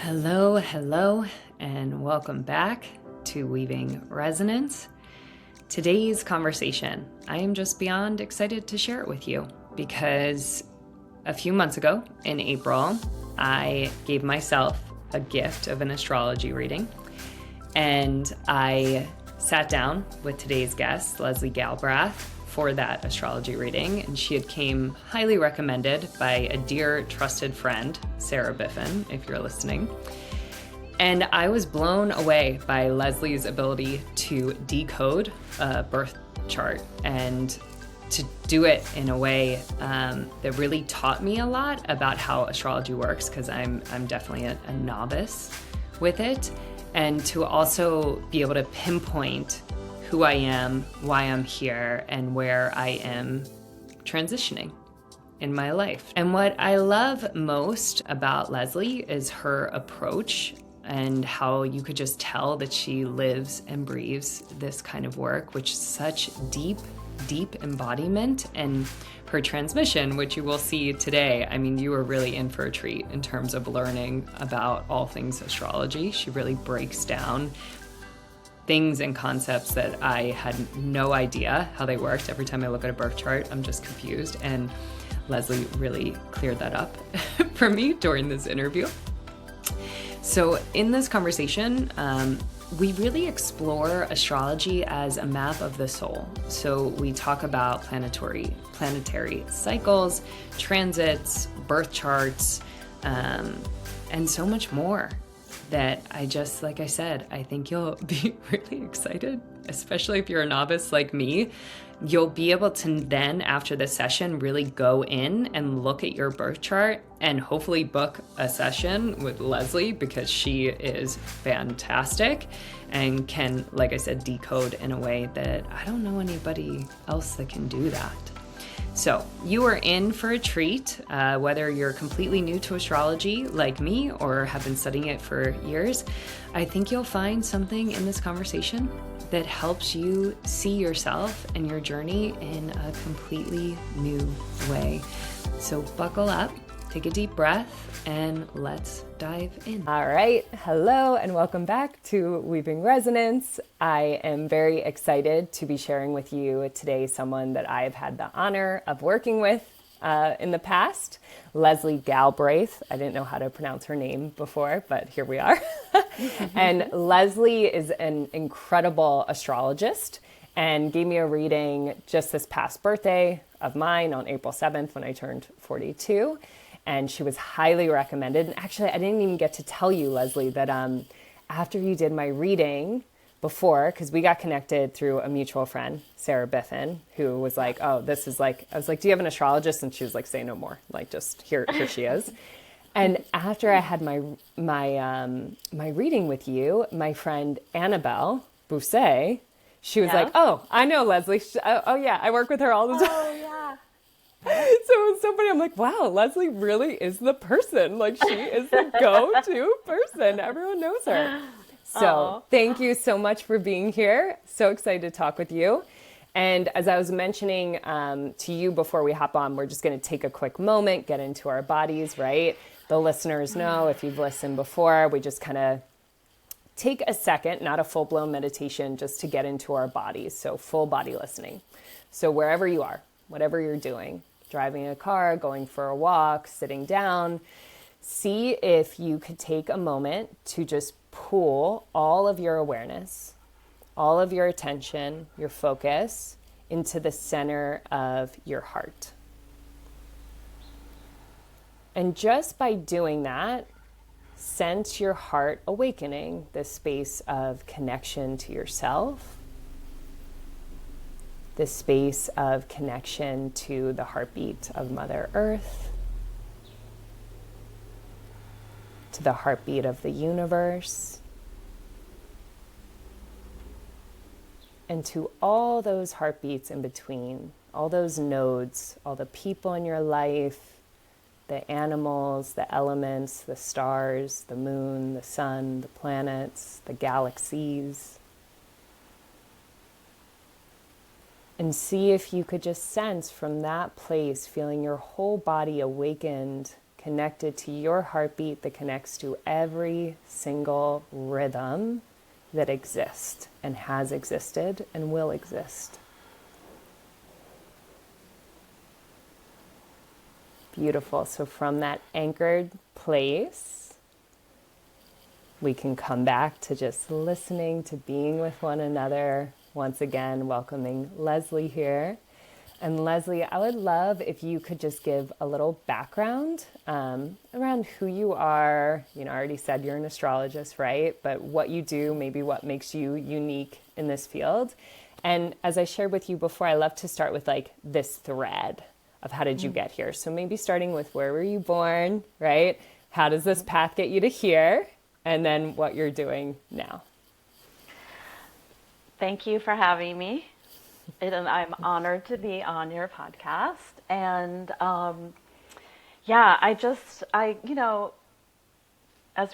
Hello, hello, and welcome back to Weaving Resonance. Today's conversation, I am just beyond excited to share it with you because a few months ago in April, I gave myself a gift of an astrology reading, and I sat down with today's guest, Leslie Galbraith, for that astrology reading, and she had came highly recommended by a dear trusted friend, Sarah Biffin, if you're listening. And I was blown away by Leslie's ability to decode a birth chart and to do it in a way that really taught me a lot about how astrology works, because I'm definitely a novice with it, and to also be able to pinpoint who I am, why I'm here, and where I am transitioning in my life. And what I love most about Leslie is her approach and how you could just tell that she lives and breathes this kind of work, which is such deep embodiment. And her transmission, which you will see today, I mean, you are really in for a treat in terms of learning about all things astrology. She really breaks down things and concepts that I had no idea how they worked. Every time I look at a birth chart, I'm just confused. And Leslie really cleared that up for me during this interview. So in this conversation, we really explore astrology as a map of the soul. So we talk about planetary cycles, transits, birth charts, and so much more that like I said, I think you'll be really excited, especially if you're a novice like me. You'll be able to then, after the session, really go in and look at your birth chart and hopefully book a session with Leslie, because she is fantastic and can, like I said, decode in a way that I don't know anybody else that can do that. So you are in for a treat, whether you're completely new to astrology like me or have been studying it for years. I think you'll find something in this conversation that helps you see yourself and your journey in a completely new way. So buckle up, take a deep breath, and let's dive in. All right. Hello, and welcome back to Weaving Resonance. I am very excited to be sharing with you today someone that I've had the honor of working with in the past, Leslie Galbraith. I didn't know how to pronounce her name before, but here we are. And Leslie is an incredible astrologist and gave me a reading just this past birthday of mine on April 7th when I turned 42. And she was highly recommended. And actually, I didn't even get to tell you, Leslie, that after you did my reading before, because we got connected through a mutual friend, Sarah Biffin, who was like, oh, this is like, I was like, do you have an astrologist? And she was like, say no more. Like, just here she is. And after I had my reading with you, my friend Annabelle Bousset, she was like, oh, I know Leslie. Oh yeah, I work with her all the time. Oh yeah. So it was so funny. I'm like, wow, Leslie really is the person. Like, she is the go-to person. Everyone knows her. So thank you so much for being here. So excited to talk with you. And as I was mentioning to you before we hop on, we're just going to take a quick moment, get into our bodies, right? The listeners know, if you've listened before, we just kind of take a second, not a full-blown meditation, just to get into our bodies. So full body listening. So wherever you are, whatever you're doing, driving a car, going for a walk, sitting down, see if you could take a moment to just pull all of your awareness, all of your attention, your focus into the center of your heart. And just by doing that, sense your heart awakening, this space of connection to yourself, this space of connection to the heartbeat of Mother Earth, to the heartbeat of the universe, and to all those heartbeats in between, all those nodes, all the people in your life, the animals, the elements, the stars, the moon, the sun, the planets, the galaxies. And see if you could just sense from that place, feeling your whole body awakened, connected to your heartbeat that connects to every single rhythm that exists and has existed and will exist. Beautiful. So from that anchored place, we can come back to just listening, to being with one another. Once again, welcoming Leslie here. And Leslie, I would love if you could just give a little background around who you are. You know, I already said you're an astrologist, right? But what you do, maybe what makes you unique in this field. And as I shared with you before, I love to start with like this thread of how did you get here? So maybe starting with where were you born, right? How does this path get you to here? And then what you're doing now. Thank you for having me. And I'm honored to be on your podcast. And as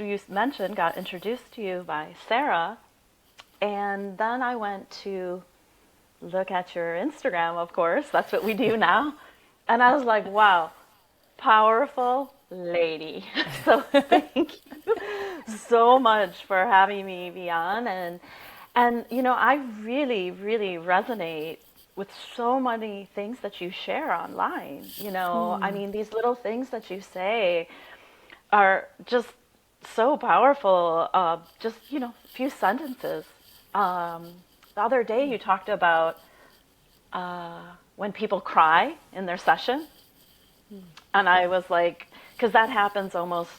you mentioned, got introduced to you by Sarah. And then I went to look at your Instagram, of course. That's what we do now. And I was like, wow, powerful lady. So thank you so much for having me be on. And you know, I really, really resonate with so many things that you share online. You know, I mean, these little things that you say are just so powerful. Just, you know, a few sentences. The other day you talked about when people cry in their session. And I was like, because that happens almost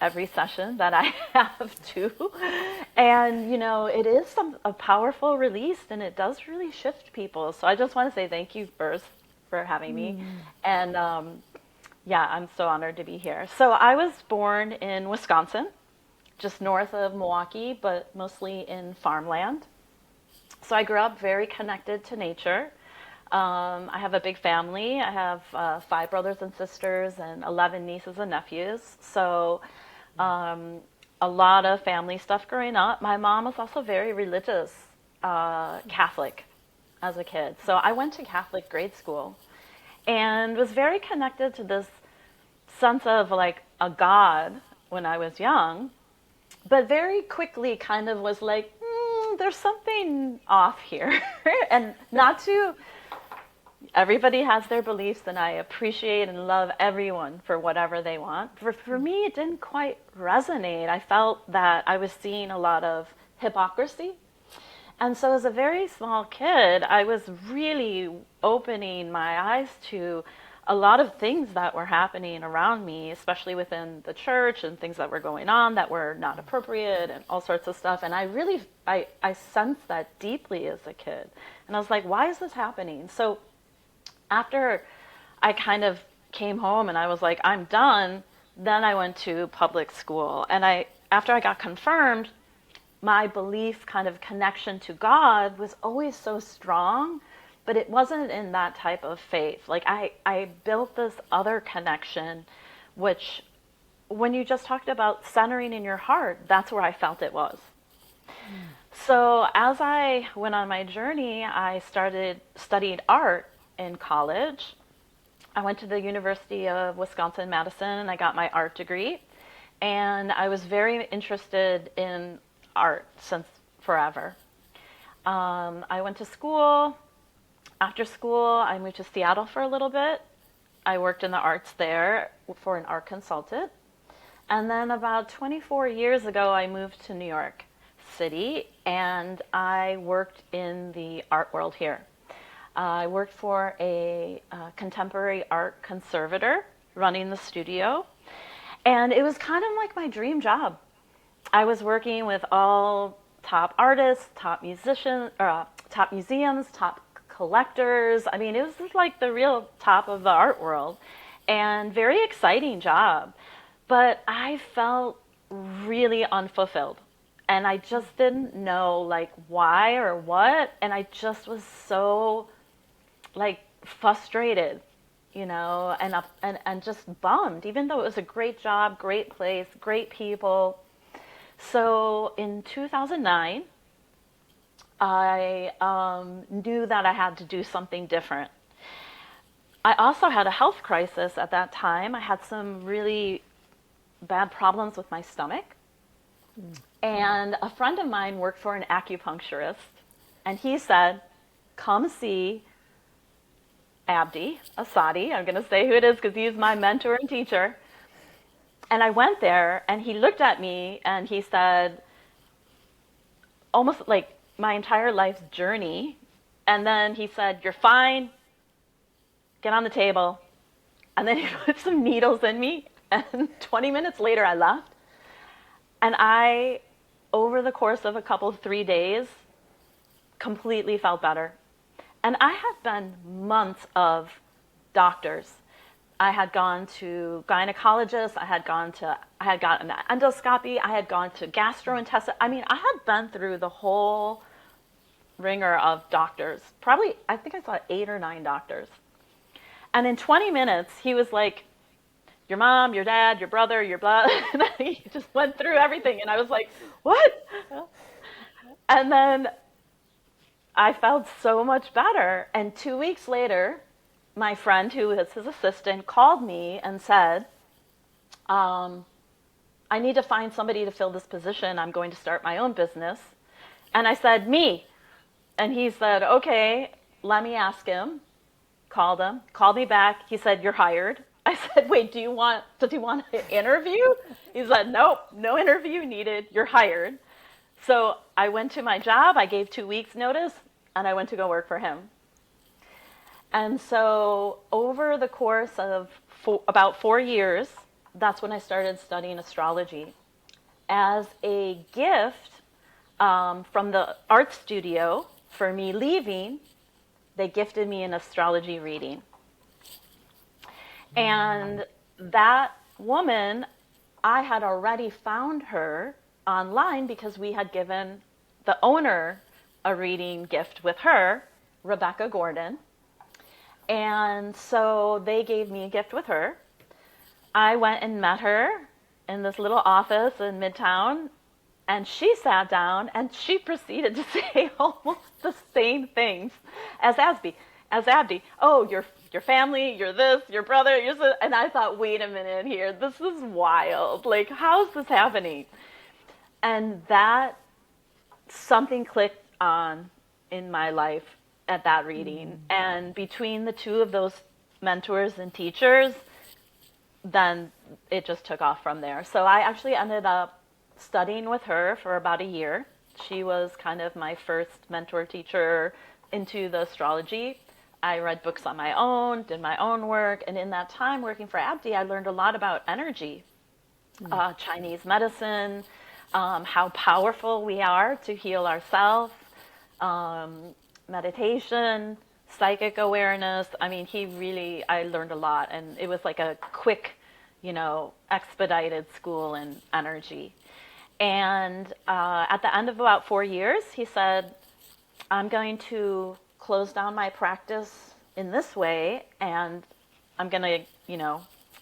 every session that I have too. And, you know, it is a powerful release, and it does really shift people. So I just want to say thank you first for having me. And I'm so honored to be here. So I was born in Wisconsin, just north of Milwaukee, but mostly in farmland. So I grew up very connected to nature. I have a big family. I have 5 brothers and sisters and 11 nieces and nephews. So a lot of family stuff growing up. My mom was also very religious, Catholic as a kid. So I went to Catholic grade school and was very connected to this sense of like a God when I was young, but very quickly kind of was like, there's something off here. And not to... Everybody has their beliefs, and I appreciate and love everyone for whatever they want. For me, it didn't quite resonate. I felt that I was seeing a lot of hypocrisy. And so as a very small kid, I was really opening my eyes to a lot of things that were happening around me, especially within the church, and things that were going on that were not appropriate and all sorts of stuff. And I sensed that deeply as a kid. And I was like, why is this happening? So after I kind of came home and I was like, I'm done, then I went to public school. And after I got confirmed, my belief kind of connection to God was always so strong, but it wasn't in that type of faith. Like I built this other connection, which when you just talked about centering in your heart, that's where I felt it was. So as I went on my journey, I studied art in college. I went to the University of Wisconsin-Madison and I got my art degree. And I was very interested in art since forever. I went to school. After school, I moved to Seattle for a little bit. I worked in the arts there for an art consultant. And then about 24 years ago, I moved to New York City and I worked in the art world here. I worked for a contemporary art conservator running the studio, and it was kind of like my dream job. I was working with all top artists, top musicians, top museums, top collectors. I mean, it was just like the real top of the art world, and very exciting job. But I felt really unfulfilled, and I just didn't know like why or what, and I just was so like frustrated, you know, and just bummed, even though it was a great job, great place, great people. So in 2009, I knew that I had to do something different. I also had a health crisis at that time. I had some really bad problems with my stomach. And a friend of mine worked for an acupuncturist, and he said, come see Abdi Asadi. I'm going to say who it is because he's my mentor and teacher. And I went there, and he looked at me, and he said, almost like my entire life's journey. And then he said, you're fine. Get on the table. And then he put some needles in me. And 20 minutes later, I left. And I, over the course of 3 days, completely felt better. And I had been months of doctors. I had gone to gynecologists. I had gotten an endoscopy. I had gone to gastrointestinal. I mean, I had been through the whole ringer of doctors. Probably, I think I saw 8 or 9 doctors. And in 20 minutes, he was like, your mom, your dad, your brother, your blood. And he just went through everything. And I was like, what? And then I felt so much better. And 2 weeks later, my friend, who was his assistant, called me and said, I need to find somebody to fill this position. I'm going to start my own business. And I said, me. And he said, okay, let me ask him. Called him, called me back. He said, you're hired. I said, wait, does he want an interview? He said, nope, no interview needed. You're hired. So I went to my job. I gave 2 weeks notice, and I went to go work for him. And so over the course of about 4 years, that's when I started studying astrology. As a gift from the art studio for me leaving, they gifted me an astrology reading. And that woman, I had already found her online because we had given the owner a reading gift with her, Rebecca Gordon. And so they gave me a gift with her. I went and met her in this little office in Midtown, and she sat down and she proceeded to say almost the same things as Abdi. Oh, your family, you're this, your brother, you're this. And I thought, wait a minute here, this is wild. Like, how's this happening? And that something clicked on in my life at that reading. And between the two of those mentors and teachers, then it just took off from there. So I actually ended up studying with her for about a year. She was kind of my first mentor teacher into the astrology. I read books on my own, did my own work, and in that time working for Abdi, I learned a lot about energy, Chinese medicine, how powerful we are to heal ourselves, meditation, psychic awareness. I mean, I learned a lot, and it was like a quick, expedited school in energy. And at the end of about 4 years, he said, I'm going to close down my practice in this way, and I'm going to,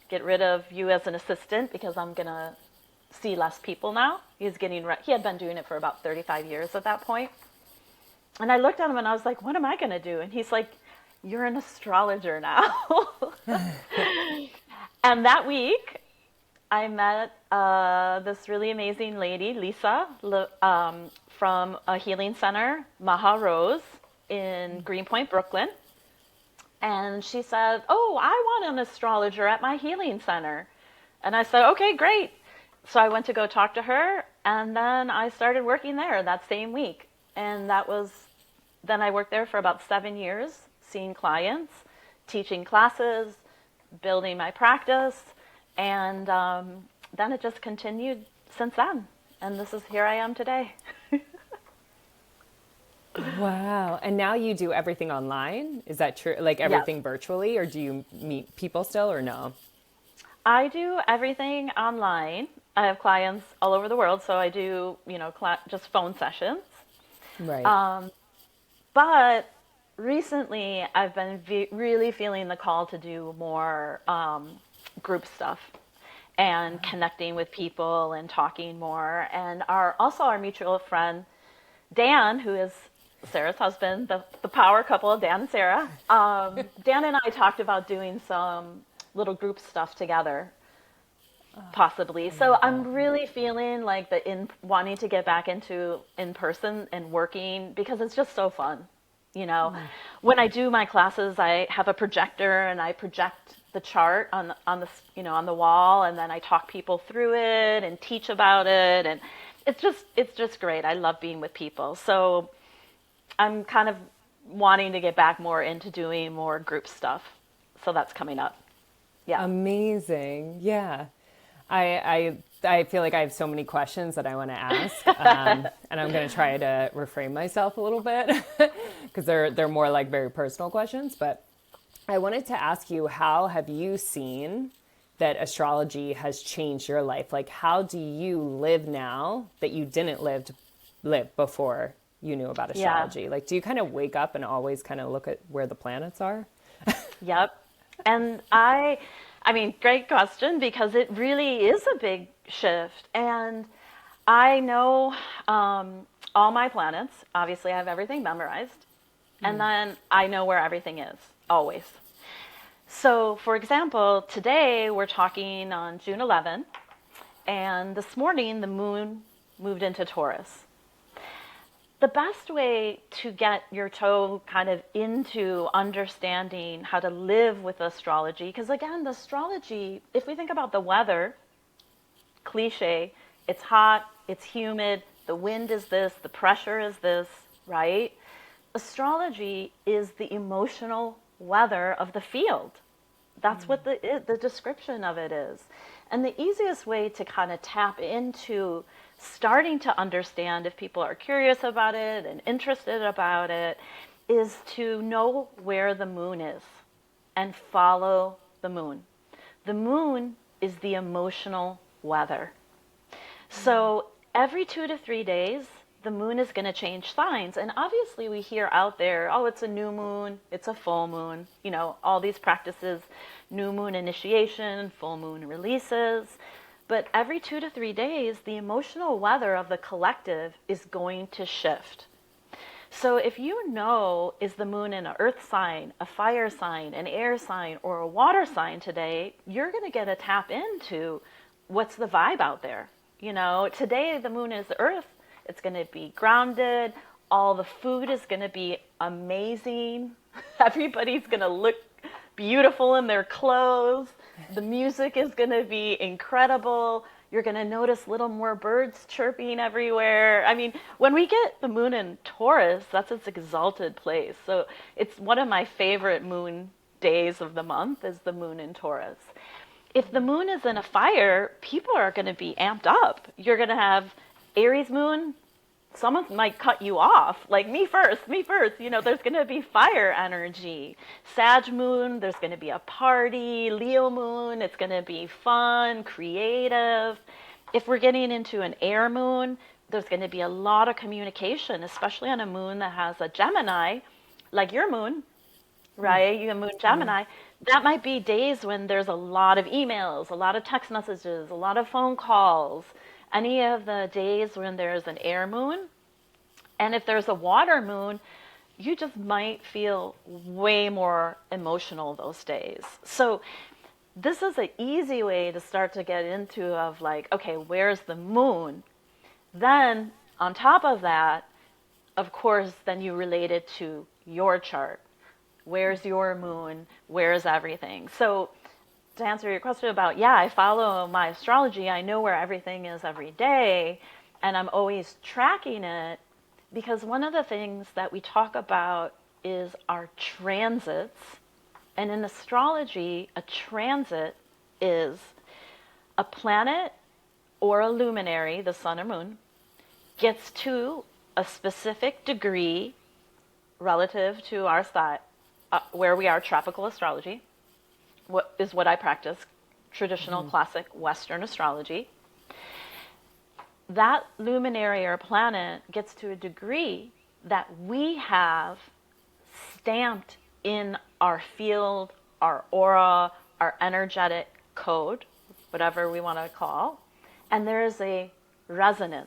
get rid of you as an assistant because I'm going to see less people now. He had been doing it for about 35 years at that point. And I looked at him and I was like, what am I going to do? And he's like, you're an astrologer now. And that week, I met this really amazing lady, Lisa, from a healing center, Maha Rose, in Greenpoint, Brooklyn. And she said, oh, I want an astrologer at my healing center. And I said, okay, great. So I went to go talk to her, and then I started working there that same week. And then I worked there for about 7 years, seeing clients, teaching classes, building my practice, and then it just continued since then. And here I am today. Wow. And now you do everything online? Is that true? Like everything Yes. virtually, or do you meet people still, or no? I do everything online. I have clients all over the world, so I do, just phone sessions. Right. But recently, I've been really feeling the call to do more group stuff and connecting with people and talking more. And our mutual friend, Dan, who is Sarah's husband, the power couple, Dan and Sarah. Dan and I talked about doing some little group stuff together, possibly. So I'm really feeling like wanting to get back into in person and working because it's just so fun. You know, when I do my classes, I have a projector and I project the chart on the on the wall, and then I talk people through it and teach about it, and it's just great. I love being with people. So I'm kind of wanting to get back more into doing more group stuff. So that's coming up. Yeah. Amazing. Yeah. I feel like I have so many questions that I want to ask, and I'm going to try to reframe myself a little bit because they're more like very personal questions. But I wanted to ask you, how have you seen that astrology has changed your life? Like, how do you live now that you didn't live before you knew about astrology? Like, do you kind of wake up and always kind of look at where the planets are? Yep. And I mean, great question, because it really is a big shift. And I know all my planets. Obviously, I have everything memorized. And then I know where everything is, always. So, for example, today we're talking on June 11th. And this morning, the moon moved into Taurus. The best way to get your toe kind of into understanding how to live with astrology, because again, the astrology, if we think about the weather, cliche, it's hot, it's humid, the wind is this, the pressure is this, right? Astrology is the emotional weather of the field. That's what the description of it is. And the easiest way to kind of tap into starting to understand, if people are curious about it and interested about it, is to know where the moon is and follow the moon. The moon is the emotional weather. So every 2 to 3 days, the moon is going to change signs. And obviously we hear out there, oh, it's a new moon, it's a full moon, you know, all these practices, new moon initiation, full moon releases. But every 2 to 3 days, the emotional weather of the collective is going to shift. So if you know, is the moon in an earth sign, a fire sign, an air sign, or a water sign today, you're going to get a tap into what's the vibe out there. You know, today the moon is earth. It's going to be grounded. All the food is going to be amazing. Everybody's going to look beautiful in their clothes. The music is going to be incredible. You're going to notice little more birds chirping everywhere. I mean, when we get the moon in Taurus, that's its exalted place. So it's one of my favorite moon days of the month is the moon in Taurus. If the moon is in a fire, people are going to be amped up. You're going to have Aries moon. Someone might cut you off, like me first, you know, there's going to be fire energy. Sag moon, there's going to be a party. Leo moon, it's going to be fun, creative. If we're getting into an air moon, there's going to be a lot of communication, especially on a moon that has a Gemini, like your moon, right? You have moon Gemini. That might be days when there's a lot of emails, a lot of text messages, a lot of phone calls. Any of the days when there's an air moon, and if there's a water moon, you just might feel way more emotional those days. So this is an easy way to start to get into of like, okay, where's the moon? Then on top of that, of course, then you relate it to your chart. Where's your moon? Where's everything? So to answer your question about, yeah, I follow my astrology. I know where everything is every day, and I'm always tracking it, because one of the things that we talk about is our transits. And in astrology, a transit is a planet or a luminary, the sun or moon, gets to a specific degree relative to our side, where we are, tropical astrology. What I practice, traditional classic Western astrology. That luminary or planet gets to a degree that we have stamped in our field, our aura, our energetic code, whatever we want to call, and there is a resonance,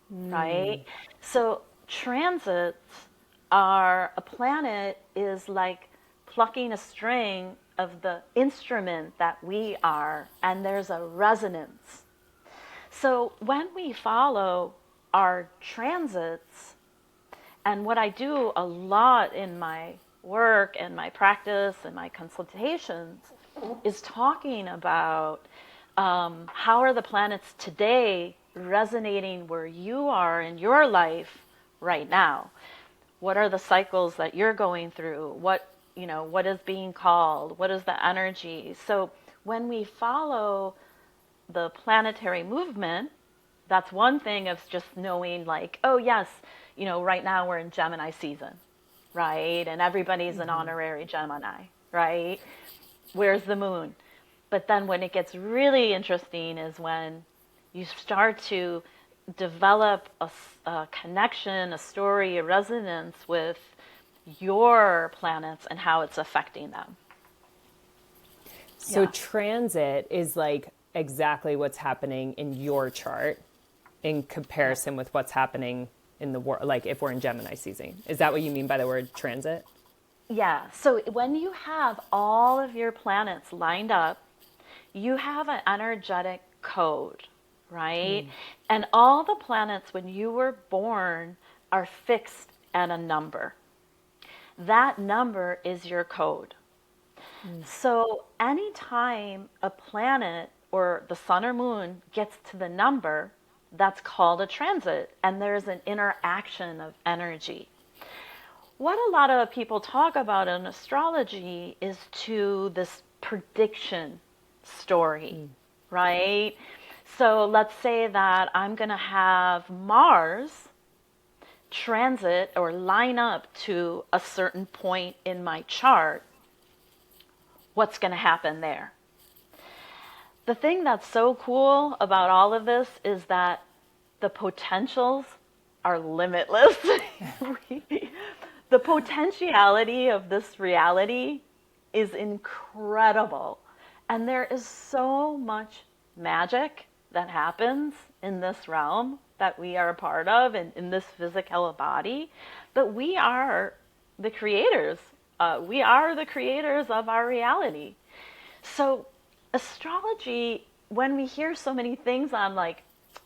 right? So transits a planet is like plucking a string of the instrument that we are, and there's a resonance. So when we follow our transits, and what I do a lot in my work and my practice and my consultations is talking about how are the planets today resonating where you are in your life right now. What are the cycles that you're going through? What is being called? What is the energy? So when we follow the planetary movement, that's one thing of just knowing like, oh yes, right now we're in Gemini season, right? And everybody's an honorary Gemini, right? Where's the moon? But then when it gets really interesting is when you start to develop a connection, a story, a resonance with your planets and how it's affecting them. So transit is like exactly what's happening in your chart in comparison with what's happening in the world, like if we're in Gemini season. Is that what you mean by the word transit? Yeah. So when you have all of your planets lined up, you have an energetic code, right? And all the planets when you were born are fixed at a number. That number is your code. So anytime a planet or the sun or moon gets to the number, that's called a transit, and there's an interaction of energy. What a lot of people talk about in astrology is to this prediction story, right? So let's say that I'm going to have Mars transit or line up to a certain point in my chart. What's going to happen there? The thing that's so cool about all of this is that the potentials are limitless. The potentiality of this reality is incredible. And there is so much magic that happens in this realm that we are a part of and in this physical body. But we are the creators. We are the creators of our reality. So astrology, when we hear so many things on like,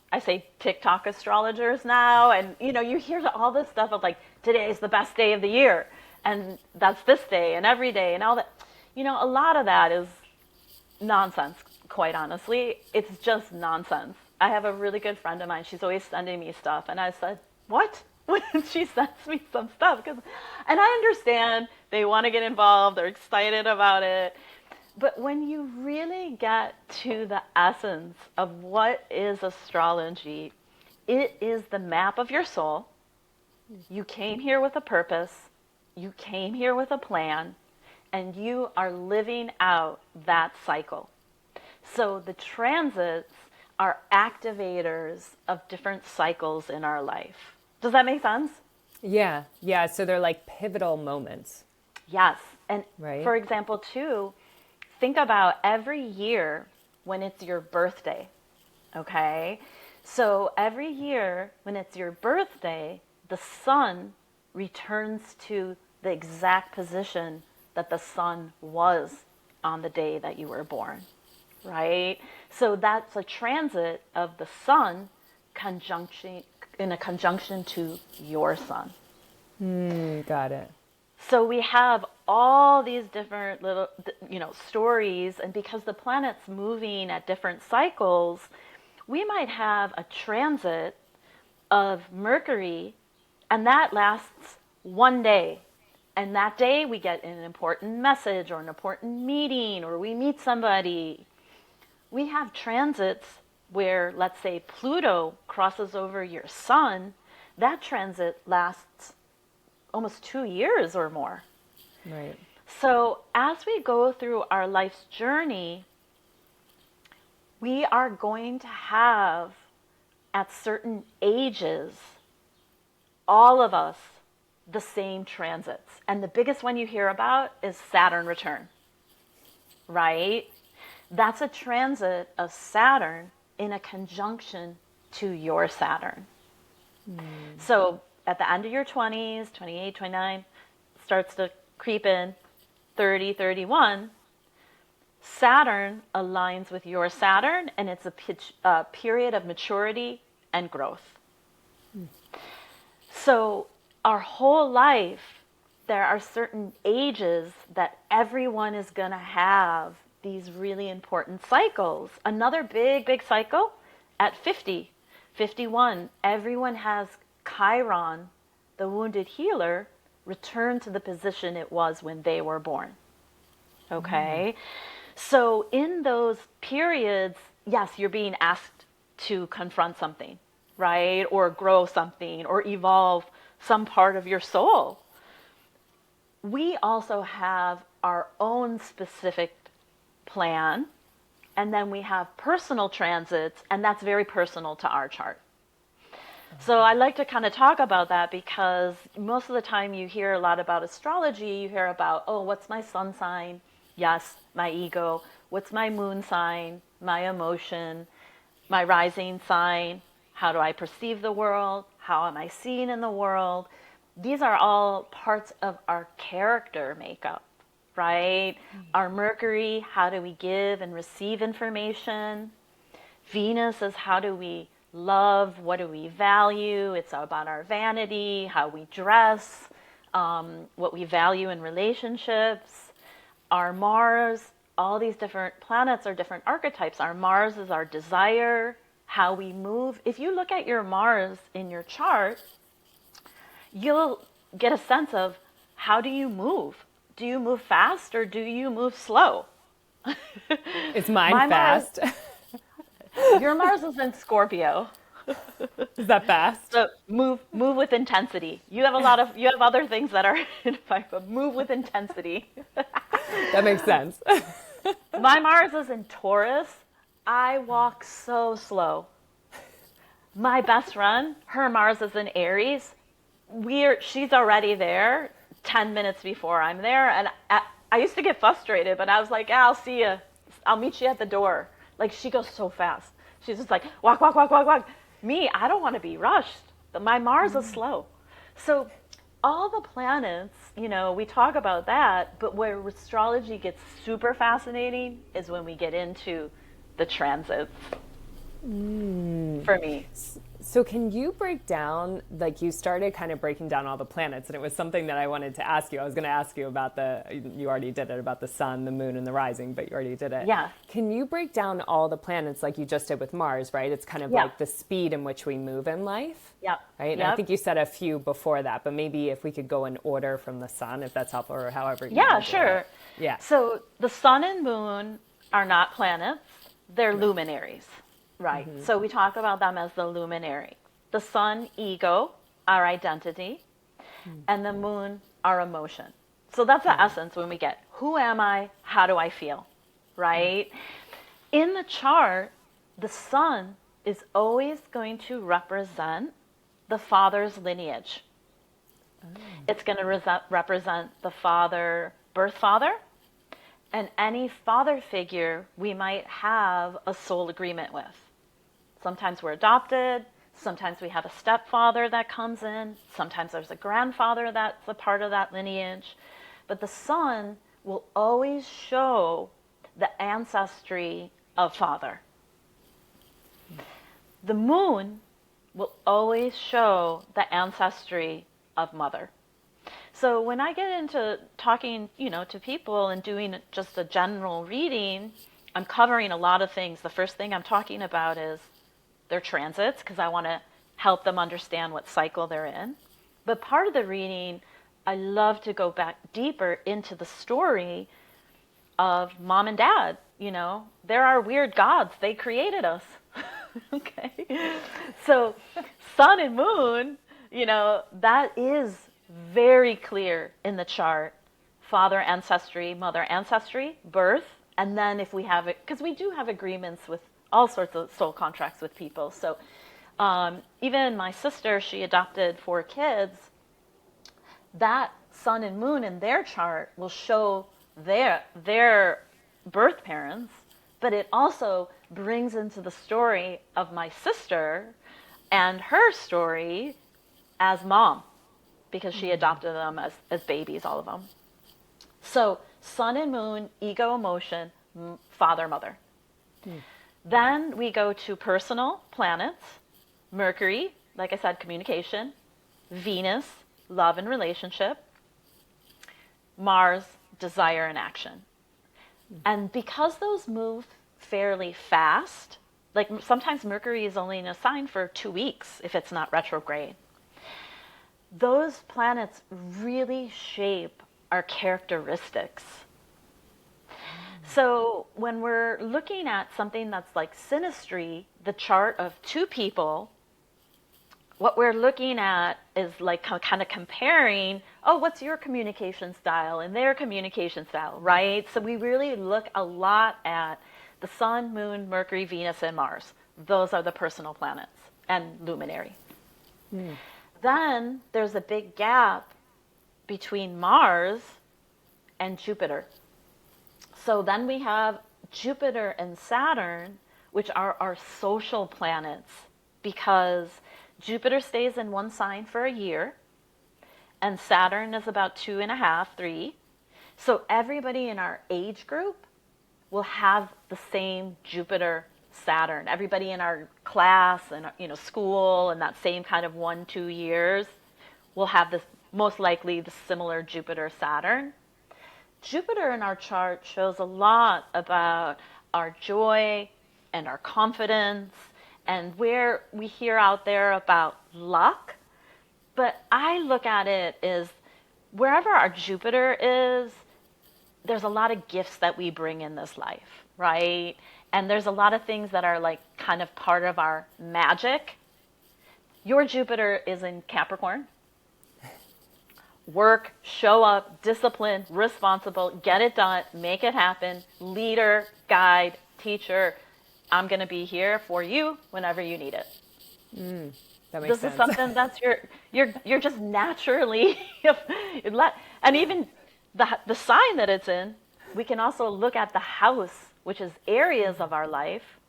I say TikTok astrologers now, and you hear all this stuff of like, today's the best day of the year, and that's this day and every day and all that. A lot of that is nonsense, quite honestly. It's just nonsense. I have a really good friend of mine. She's always sending me stuff, and I said, what? When she sends me some stuff, and I understand they want to get involved, they're excited about it. But when you really get to the essence of what is astrology, it is the map of your soul. You came here with a purpose. You came here with a plan. And you are living out that cycle. So the transits are activators of different cycles in our life. Does that make sense? Yeah. So they're like pivotal moments. Yes. And right? For example, too, think about every year when it's your birthday, okay? So every year when it's your birthday, the sun returns to the exact position that the sun was on the day that you were born, right? So that's a transit of the sun in a conjunction to your sun. Got it. So we have all these different little, stories, and because the planet's moving at different cycles, we might have a transit of Mercury, and that lasts one day. And that day we get an important message or an important meeting, or we meet somebody. We have transits where, let's say, Pluto crosses over your sun. That transit lasts almost 2 years or more. Right. So as we go through our life's journey, we are going to have, at certain ages, all of us, the same transits. And the biggest one you hear about is Saturn return, right? That's a transit of Saturn in a conjunction to your Saturn. So at the end of your 20s, 28, 29, starts to creep in, 30, 31, Saturn aligns with your Saturn, and it's a period of maturity and growth. So our whole life, there are certain ages that everyone is going to have these really important cycles. Another big cycle at 50, 51, everyone has Chiron, the wounded healer, return to the position it was when they were born. Okay? So in those periods, yes, you're being asked to confront something, right? Or grow something, or evolve some part of your soul. We also have our own specific plan, and then we have personal transits, and that's very personal to our chart. So I like to kind of talk about that because most of the time you hear a lot about astrology, you hear about, oh, what's my sun sign? Yes, my ego. What's my moon sign? My emotion. My rising sign. How do I perceive the world? How am I seen in the world? These are all parts of our character makeup, right? Our Mercury, how do we give and receive information? Venus is how do we love, what do we value? It's about our vanity, how we dress, what we value in relationships. Our Mars, all these different planets are different archetypes. Our Mars is our desire, how we move. If you look at your Mars in your chart, you'll get a sense of how do you move? Do you move fast or do you move slow? Is mine fast? Your Mars is in Scorpio. Is that fast? So move with intensity. You have other things that are in fight, but move with intensity. That makes sense. My Mars is in Taurus. I walk so slow. My best friend, her Mars is in Aries. She's already there 10 minutes before I'm there, and I used to get frustrated, but I was like, yeah, I'll see you. I'll meet you at the door. Like, she goes so fast. She's just like, walk. Me, I don't want to be rushed. My Mars is slow. So all the planets, we talk about that, but where astrology gets super fascinating is when we get into the transits for me. So can you break down, like you started kind of breaking down all the planets, and it was something that I wanted to ask you. I was going to ask you about you already did it, about the sun, the moon, and the rising, but you already did it. Yeah. Can you break down all the planets like you just did with Mars, right? It's kind of like the speed in which we move in life. Yep. Right? And I think you said a few before that, but maybe if we could go in order from the sun, if that's helpful, or however you want to do sure. it. Yeah. So the sun and moon are not planets. They're luminaries, right? Mm-hmm. So we talk about them as the luminary. The sun, ego, our identity, and the moon, our emotion. So that's the essence when we get, who am I? How do I feel? Right? In the chart, the sun is always going to represent the father's lineage. It's going to represent the birth father, and any father figure we might have a soul agreement with. Sometimes we're adopted. Sometimes we have a stepfather that comes in. Sometimes there's a grandfather that's a part of that lineage. But the sun will always show the ancestry of father. The moon will always show the ancestry of mother. So when I get into talking, to people and doing just a general reading, I'm covering a lot of things. The first thing I'm talking about is their transits, because I want to help them understand what cycle they're in. But part of the reading, I love to go back deeper into the story of mom and dad. There are weird gods. They created us. Okay. So sun and moon, that is very clear in the chart. Father ancestry, mother ancestry, birth. And then if we have it, because we do have agreements with all sorts of soul contracts with people. So even my sister, she adopted 4 kids. That sun and moon in their chart will show their birth parents, but it also brings into the story of my sister and her story as mom, because she adopted them as babies, all of them. So sun and moon, ego, emotion, father, mother. Then we go to personal planets. Mercury, like I said, communication. Venus, love and relationship. Mars, desire and action. And because those move fairly fast, like sometimes Mercury is only in a sign for 2 weeks if it's not retrograde, those planets really shape our characteristics. So when we're looking at something that's like synastry, the chart of two people, what we're looking at is like kind of comparing, oh, what's your communication style and their communication style, right? So we really look a lot at the sun, moon, Mercury, Venus, and Mars. Those are the personal planets and luminary. Then there's a big gap between Mars and Jupiter. So then we have Jupiter and Saturn, which are our social planets, because Jupiter stays in one sign for a year, and Saturn is about 2.5, 3. So everybody in our age group will have the same Jupiter Saturn. Everybody in our class and school and that same kind of 1-2 years will have this, most likely the similar Jupiter Saturn. Jupiter in our chart shows a lot about our joy and our confidence and where we hear out there about luck. But I look at it as wherever our Jupiter is, there's a lot of gifts that we bring in this life, right? And there's a lot of things that are like kind of part of our magic. Your Jupiter is in Capricorn. Work, show up, discipline, responsible, get it done, make it happen, leader, guide, teacher. I'm going to be here for you whenever you need it. That makes sense. This is something that's you're just naturally, and even the sign that it's in, we can also look at the house, which is areas of our life.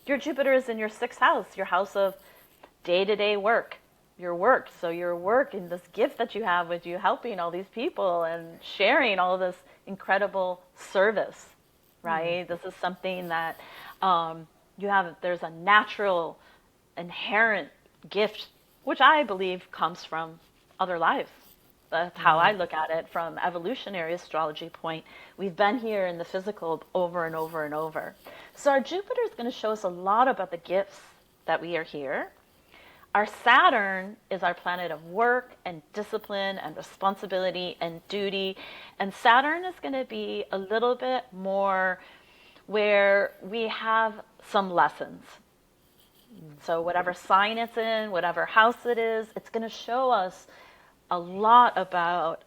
Your Jupiter is in your 6th house, your house of day-to-day work. Your work. So your work and this gift that you have with you helping all these people and sharing all this incredible service, right? This is something that there's a natural, inherent gift, which I believe comes from other lives. That's how I look at it from evolutionary astrology point. We've been here in the physical over and over and over. So our Jupiter is going to show us a lot about the gifts that we are here. Our Saturn is our planet of work and discipline and responsibility and duty. And Saturn is going to be a little bit more where we have some lessons. So whatever sign it's in, whatever house it is, it's going to show us a lot about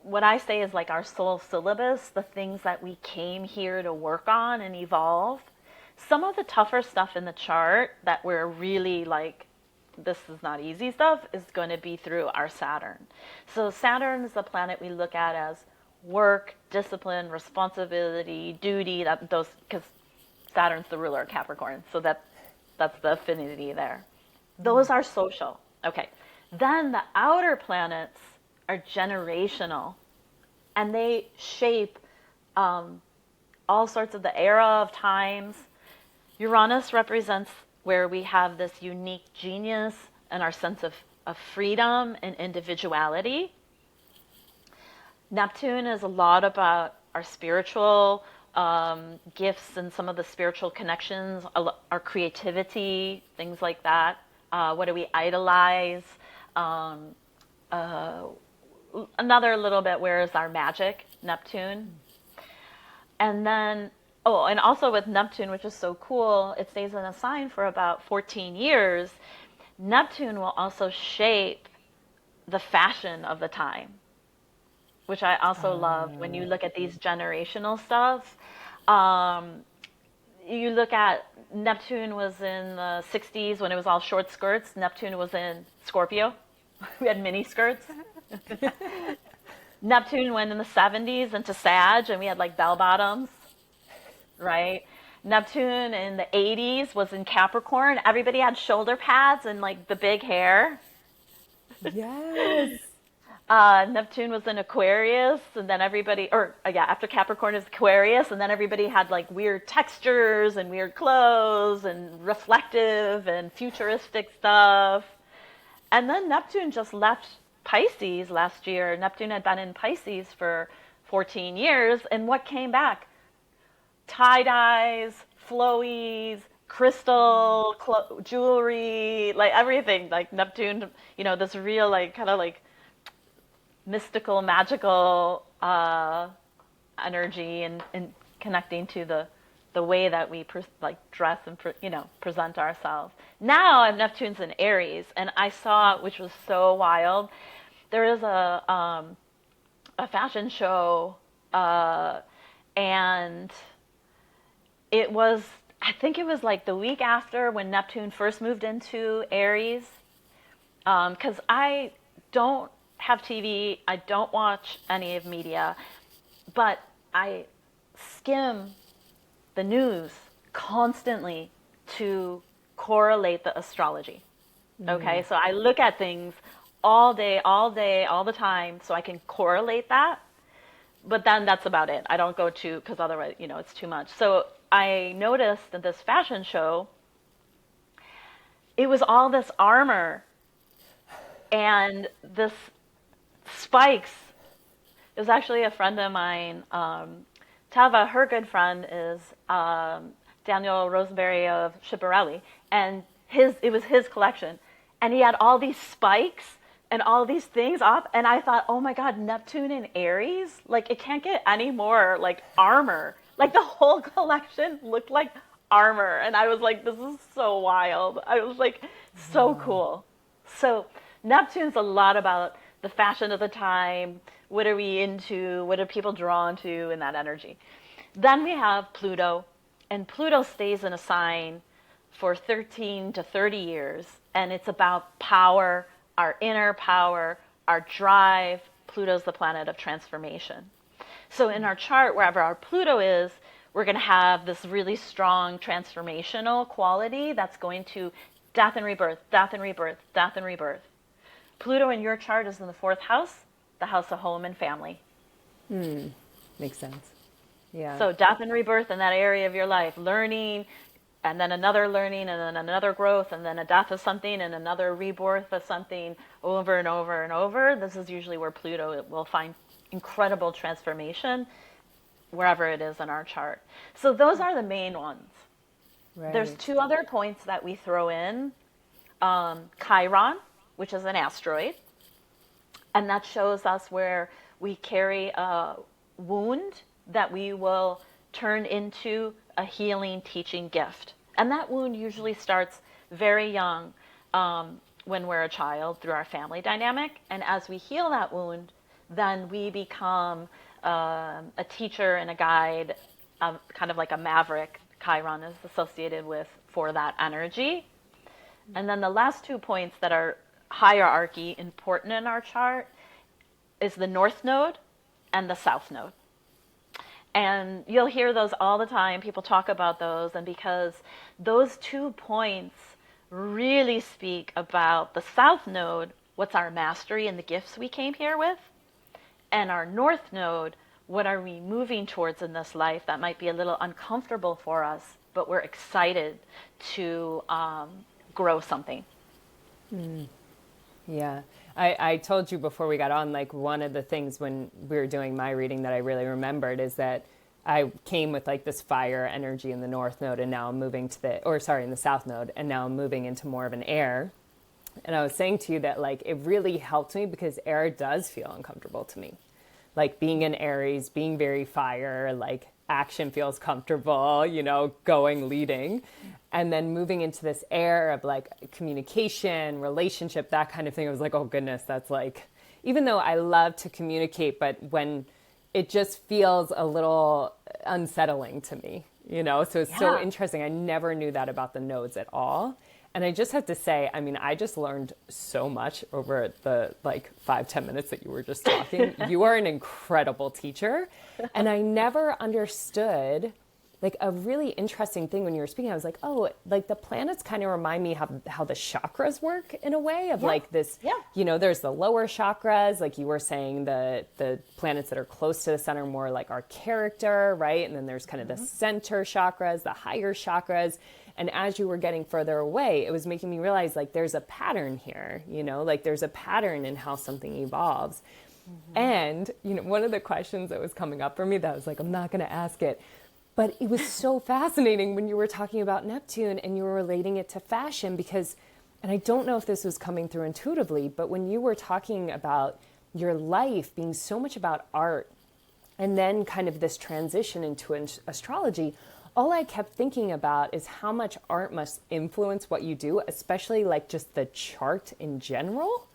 what I say is like our soul syllabus, the things that we came here to work on and evolve. Some of the tougher stuff in the chart that we're really like, this is not easy stuff, is going to be through our Saturn. So Saturn is the planet we look at as work, discipline, responsibility, duty, because Saturn's the ruler of Capricorn. So that's the affinity there. Those are social. Okay. Then the outer planets are generational, and they shape all sorts of the era of times. Uranus represents where we have this unique genius and our sense of freedom and individuality. Neptune is a lot about our spiritual gifts and some of the spiritual connections, our creativity, things like that. What do we idolize? Another little bit, where is our magic? Neptune. And then, and also with Neptune, which is so cool, it stays in a sign for about 14 years. Neptune will also shape the fashion of the time, which I also love when you look at these generational stuff. You look at Neptune was in the 60s when it was all short skirts. Neptune was in Scorpio. We had mini skirts. Neptune went in the 70s into Sag, and we had like bell bottoms, right? Neptune in the 80s was in Capricorn. Everybody had shoulder pads and like the big hair. Yes. Neptune was in Aquarius, and then everybody, or yeah, after Capricorn is Aquarius, and then everybody had like weird textures and weird clothes and reflective and futuristic stuff. And then Neptune just left Pisces last year. Neptune had been in Pisces for 14 years, and what came back? Tie-dyes, flowies, jewelry, like everything, like Neptune, this real, like, kind of like mystical, magical energy, and connecting to the way that we dress and present ourselves. Now Neptune's in Aries, and I saw, which was so wild. There is a fashion show, and I think it was like the week after when Neptune first moved into Aries, because I don't have TV, I don't watch any of media, but I skim the news constantly to correlate the astrology. Okay, so I look at things all day, all the time, so I can correlate that. But then that's about it. I don't go to, because otherwise, it's too much. So I noticed in this fashion show, it was all this armor and this spikes. It was actually a friend of mine, Tava, her good friend is Daniel Rosenberry of Schiaparelli, and it was his collection. And he had all these spikes and all these things up, and I thought, oh my God, Neptune in Aries? Like, it can't get any more, like, armor. Like, the whole collection looked like armor, and I was like, this is so wild. I was like, so cool. So Neptune's a lot about the fashion of the time. What are we into? What are people drawn to in that energy? Then we have Pluto, and Pluto stays in a sign for 13 to 30 years, and it's about power, our inner power, our drive. Pluto's the planet of transformation. So in our chart, wherever our Pluto is, we're going to have this really strong transformational quality that's going to death and rebirth, death and rebirth, death and rebirth. Pluto in your chart is in the 4th house, the house of home and family. Makes sense. Yeah. So death and rebirth in that area of your life, learning, and then another learning, and then another growth, and then a death of something, and another rebirth of something, over and over and over. This is usually where Pluto will find incredible transformation, wherever it is in our chart. So those are the main ones. Right. There's 2 other points that we throw in. Chiron, which is an asteroid, and that shows us where we carry a wound that we will turn into a healing teaching gift. And that wound usually starts very young, when we're a child, through our family dynamic. And as we heal that wound, then we become a teacher and a guide, kind of like a maverick. Chiron is associated with for that energy. And then the last 2 points that are hierarchy important in our chart is the North Node and the South Node. And you'll hear those all the time. People talk about those. And because those 2 points really speak about the South Node, what's our mastery and the gifts we came here with, and our North Node, what are we moving towards in this life that might be a little uncomfortable for us, but we're excited to grow something. Yeah. I told you before we got on, like, one of the things when we were doing my reading that I really remembered is that I came with like this fire energy in the North Node, and now I'm moving in the South Node, and now I'm moving into more of an air. And I was saying to you that, like, it really helped me because air does feel uncomfortable to me. Like, being in Aries, being very fire, like, action feels comfortable, going, leading. And then moving into this air of like communication, relationship, that kind of thing, I was like, oh goodness, that's like, even though I love to communicate, but when it just feels a little unsettling to me, so it's so interesting. I never knew that about the nodes at all. And I just have to say, I mean, I just learned so much over the 5-10 minutes that you were just talking. You are an incredible teacher. And I never understood like a really interesting thing when you were speaking. I was like, oh, like the planets kind of remind me how the chakras work in a way of like this, there's the lower chakras, like you were saying, the planets that are close to the sun are more like our character, right? And then there's kind of the center chakras, the higher chakras. And as you were getting further away, it was making me realize like there's a pattern here, like there's a pattern in how something evolves. And, one of the questions that was coming up for me that I was like, I'm not going to ask it. But it was so fascinating when you were talking about Neptune and you were relating it to fashion because, and I don't know if this was coming through intuitively, but when you were talking about your life being so much about art and then kind of this transition into astrology, all I kept thinking about is how much art must influence what you do, especially like just the chart in general.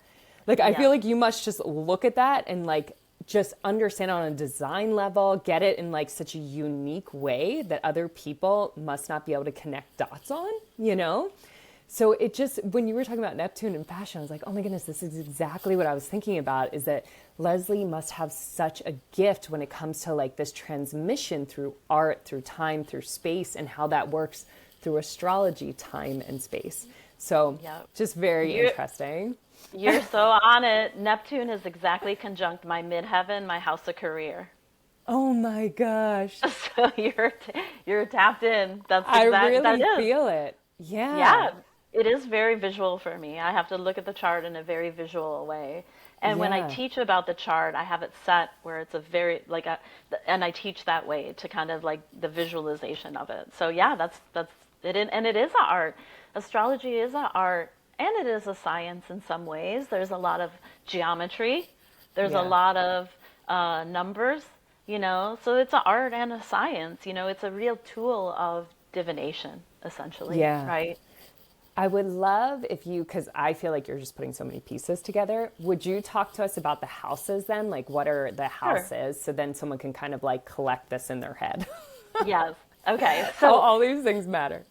Like, I feel like you must just look at that and like just understand on a design level, get it in like such a unique way that other people must not be able to connect dots on, So it just, when you were talking about Neptune and fashion, I was like, oh my goodness, this is exactly what I was thinking about, is that Leslie must have such a gift when it comes to like this transmission through art, through time, through space, and how that works through astrology, time and space. So just very interesting. You're so on it. Neptune is exactly conjunct my midheaven, my house of career. Oh my gosh. So you're tapped in. That's I exactly really that is. feel it. Yeah. Yeah. It is very visual for me. I have to look at the chart in a very visual way. And when I teach about the chart, I have it set where it's a very and I teach that way to kind of like the visualization of it. So yeah, that's it. And it is an art. Astrology is an art. And it is a science in some ways. There's a lot of geometry. There's a lot of numbers, So it's an art and a science. It's a real tool of divination, essentially. Yeah. Right? I would love if you, because I feel like you're just putting so many pieces together. Would you talk to us about the houses then? Like, what are the houses? So then someone can kind of like collect this in their head. Yes. Okay. So all these things matter.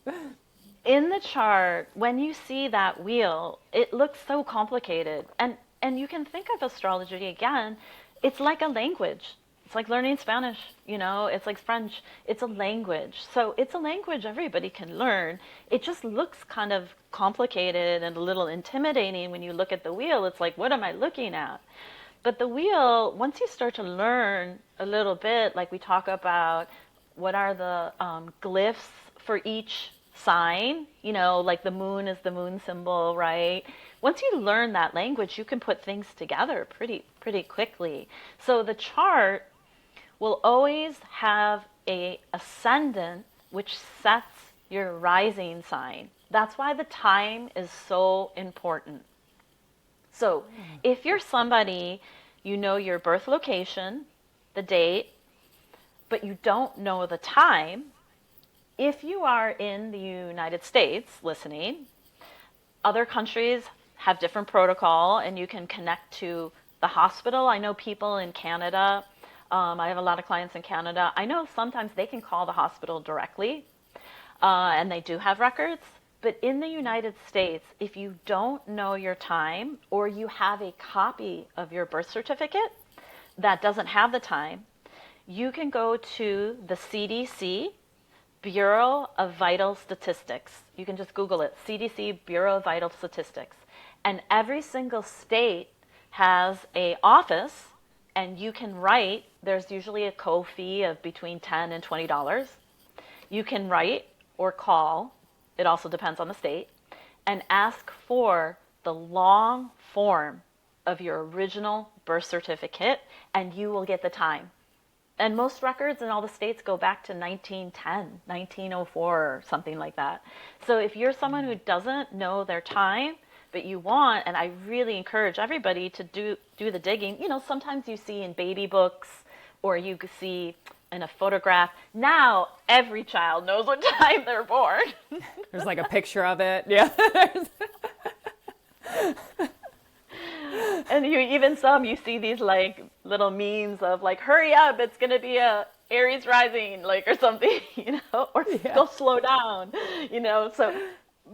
In the chart, when you see that wheel, it looks so complicated. And you can think of astrology again, it's like a language. It's like learning Spanish, it's like French. It's a language. So it's a language everybody can learn. It just looks kind of complicated and a little intimidating when you look at the wheel. It's like, what am I looking at? But the wheel, once you start to learn a little bit, like we talk about what are the glyphs for each sign, like the moon is the moon symbol, right? Once you learn that language, you can put things together pretty quickly. So the chart will always have a ascendant which sets your rising sign. That's why the time is so important. So if you're somebody, you know your birth location, the date, but you don't know the time, if you are in the United States listening, other countries have different protocol and you can connect to the hospital. I know people in Canada, I have a lot of clients in Canada. I know sometimes they can call the hospital directly and they do have records. But in the United States, if you don't know your time or you have a copy of your birth certificate that doesn't have the time, you can go to the CDC, Bureau of Vital Statistics. You can just Google it, CDC, Bureau of Vital Statistics. And every single state has an office, and you can write, there's usually a co-fee of between $10 and $20. You can write or call, it also depends on the state, and ask for the long form of your original birth certificate, and you will get the time. And most records in all the states go back to 1910, 1904, or something like that. So if you're someone who doesn't know their time, but you want, and I really encourage everybody to do the digging. Sometimes you see in baby books or you see in a photograph. Now every child knows what time they're born. There's like a picture of it. Yeah. And you see these like little memes of like, hurry up, it's going to be a Aries rising, like, or something, or go slow down, so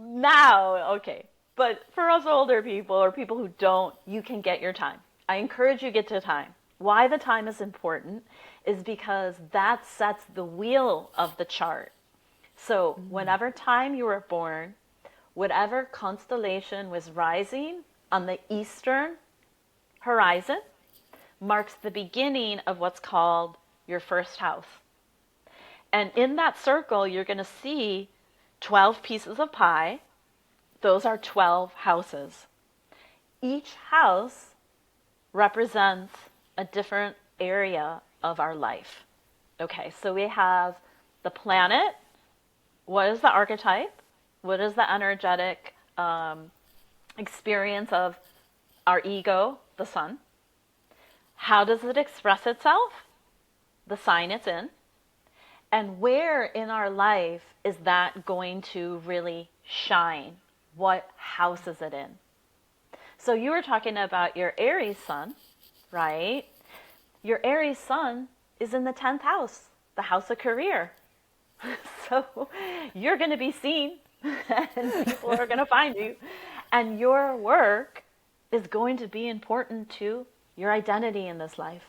now, okay. But for us older people or people who don't, you can get your time. I encourage you to get to time. Why the time is important is because that sets the wheel of the chart. So whenever time you were born, whatever constellation was rising on the eastern horizon marks the beginning of what's called your first house. And in that circle, you're going to see 12 pieces of pie. Those are 12 houses. Each house represents a different area of our life. Okay, so we have the planet. What is the archetype? What is the energetic experience of our ego, the sun? How does it express itself? The sign it's in. And where in our life is that going to really shine? What house is it in? So you were talking about your Aries sun, right? Your Aries sun is in the 10th house, the house of career. So you're going to be seen and people are going to find you. And your work is going to be important to your identity in this life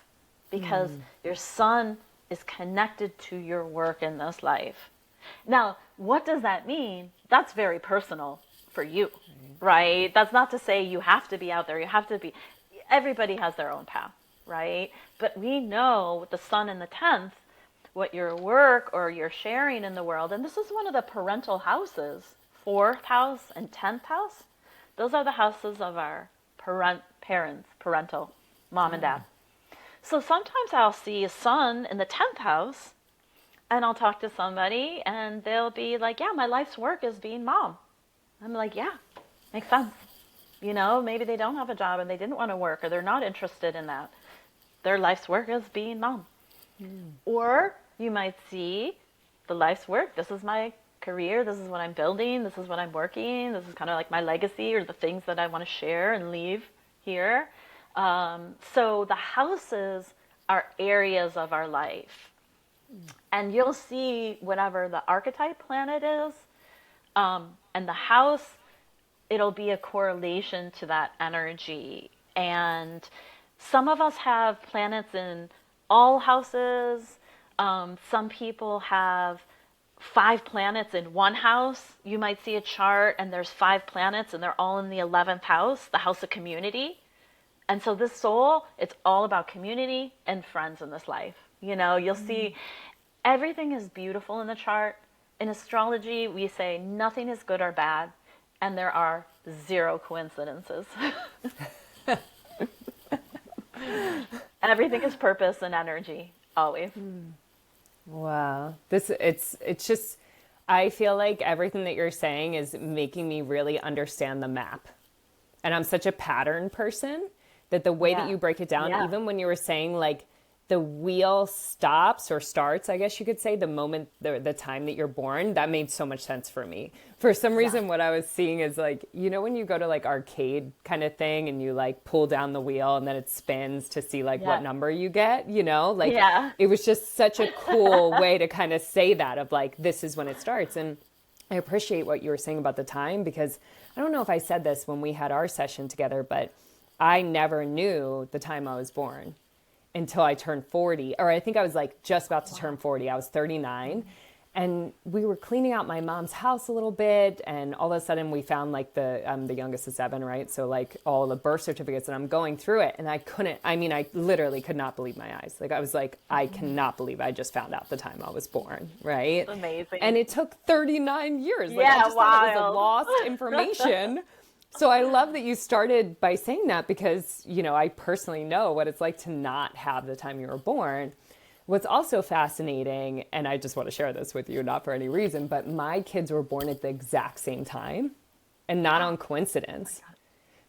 because your sun is connected to your work in this life. Now, what does that mean? That's very personal for you, right? That's not to say you have to be out there. You have to be, everybody has their own path, right? But we know with the sun in the 10th, what your work or your sharing in the world, and this is one of the parental houses, 4th house and 10th house. Those are the houses of our parents, parental, mom and dad. So sometimes I'll see a sun in the 10th house and I'll talk to somebody and they'll be like, yeah, my life's work is being mom. I'm like, yeah, makes sense. You know, maybe they don't have a job and they didn't want to work or they're not interested in that. Their life's work is being mom. Or you might see the life's work. This is my career. This is what I'm building. This is what I'm working. This is kind of like my legacy or the things that I want to share and leave here. So the houses are areas of our life. And you'll see whatever the archetype planet is, and the house, it'll be a correlation to that energy. And some of us have planets in all houses. Some people have 5 planets in one house. You might see a chart and there's 5 planets and they're all in the 11th house, the house of community. And so this soul, it's all about community and friends in this life. You know, you'll see everything is beautiful in the chart. In astrology, we say nothing is good or bad, and there are 0 coincidences. Everything is purpose and energy, always. Wow. It's just, I feel like everything that you're saying is making me really understand the map. And I'm such a pattern person that the way that you break it down, even when you were saying like the wheel stops or starts, I guess you could say, the moment, the time that you're born, that made so much sense for me. For some reason, what I was seeing is like, you know, when you go to like arcade kind of thing and you like pull down the wheel and then it spins to see like what number you get, you know, like it was just such a cool way to kind of say that of like, this is when it starts. And I appreciate what you were saying about the time, because I don't know if I said this when we had our session together, but I never knew the time I was born until I turned 40, or I think I was like just about to turn 40. I was 39 and we were cleaning out my mom's house a little bit. And all of a sudden we found like I'm the youngest of 7, right? So like all the birth certificates, and I'm going through it and I literally could not believe my eyes. Like I was like, I cannot believe I just found out the time I was born. Right. Amazing. And it took 39 years. Like I just thought it was a lost information. So I love that you started by saying that, because, you know, I personally know what it's like to not have the time you were born. What's also fascinating, and I just want to share this with you, not for any reason, but my kids were born at the exact same time, and not on coincidence,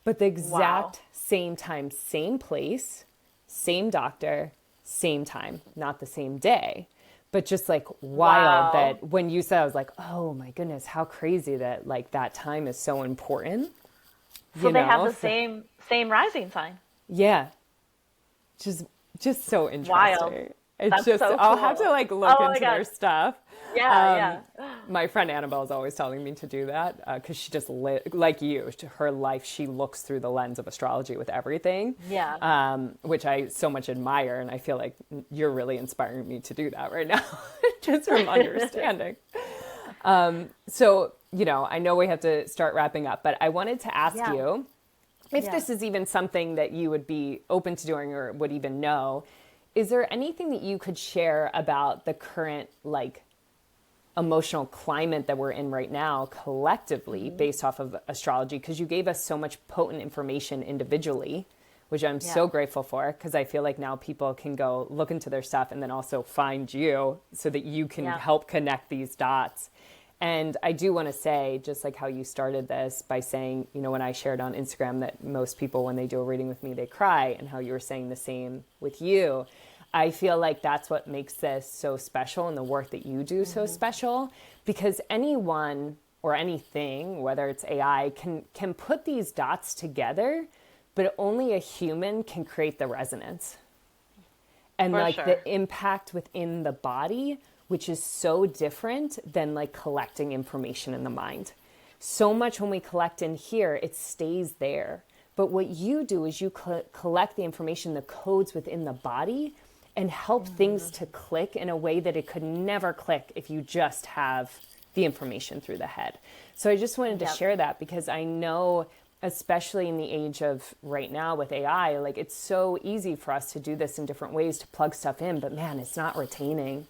but the exact same time, same place, same doctor, same time, not the same day. But just like wild that when you said, I was like, oh my goodness, how crazy that like that time is so important. So they have the same rising sign. Yeah. Just so interesting. Wild. It's That's just, so I'll cool. have to like look into their stuff. Yeah. My friend Annabelle is always telling me to do that because she just, like you, her life, she looks through the lens of astrology with everything, which I so much admire. And I feel like you're really inspiring me to do that right now, just from understanding. So, I know we have to start wrapping up, but I wanted to ask you if this is even something that you would be open to doing or would even know. Is there anything that you could share about the current, emotional climate that we're in right now collectively based off of astrology? Because you gave us so much potent information individually, which I'm so grateful for, because I feel like now people can go look into their stuff and then also find you so that you can help connect these dots. And I do want to say, just like how you started this by saying, when I shared on Instagram that most people, when they do a reading with me, they cry, and how you were saying the same with you. I feel like that's what makes this so special, and the work that you do so special, because anyone or anything, whether it's AI, can put these dots together, but only a human can create the resonance. And the impact within the body, which is so different than collecting information in the mind. So much when we collect in here, it stays there. But what you do is you collect the information, the codes within the body, and help things to click in a way that it could never click if you just have the information through the head. So I just wanted to share that, because I know, especially in the age of right now with AI, it's so easy for us to do this in different ways, to plug stuff in, but man, it's not retaining.